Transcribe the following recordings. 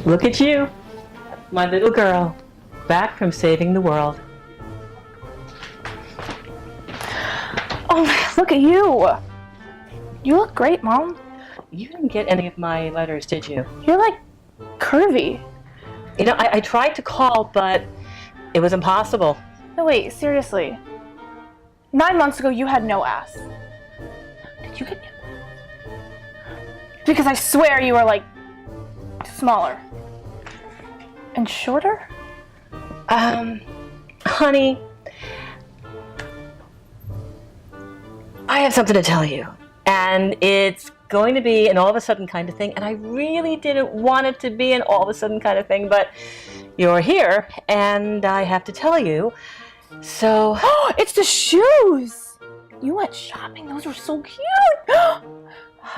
Look at you, my little girl, back from saving the world. Oh, look at you. You look great, Mom. You didn't get any of my letters, did you? You're like curvy. You know, I tried to call, but it was impossible. No, wait, seriously. 9 months ago, you had no ass. Did you get it? Because I swear you were like smaller and shorter. Honey, I have something to tell you, and it's going to be an all of a sudden kind of thing, and I really didn't want it to be an all of a sudden kind of thing, but you're here, and I have to tell you, so... Oh, it's the shoes! You went shopping, those were so cute!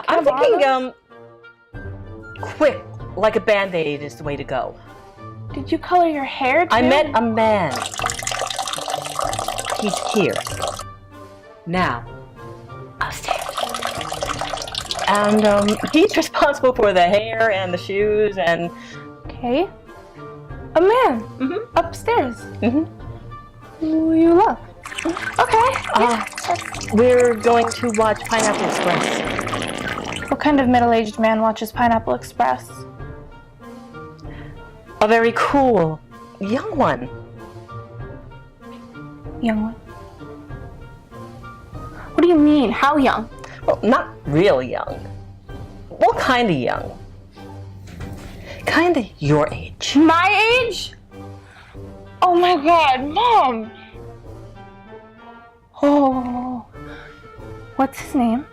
I'm thinking, quick, like a Band-Aid is the way to go. Did you color your hair too? I met a man. He's here. Now. Upstairs. And he's responsible for the hair and the shoes and... Okay. A man. Mm-hmm. Upstairs. Mm-hmm. Who you love. Okay. We're going to watch Pineapple Express. What kind of middle-aged man watches Pineapple Express? A very cool young one. Young one? What do you mean? How young? Well, not real young. Well, kind of young. Kind of your age. My age? Oh my God, Mom! Oh. What's his name?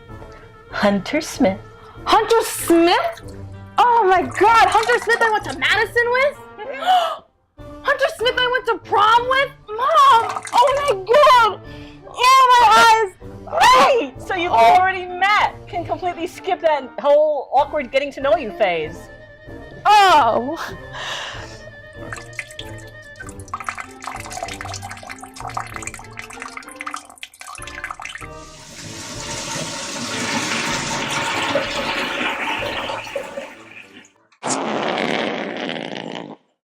Hunter Smith. Hunter Smith? Oh my God, Hunter Smith I went to Madison with? Hunter Smith I went to prom with? Mom! Oh my God! Oh, my eyes! Right! So you've already met. Can completely skip that whole awkward getting to know you phase. Oh!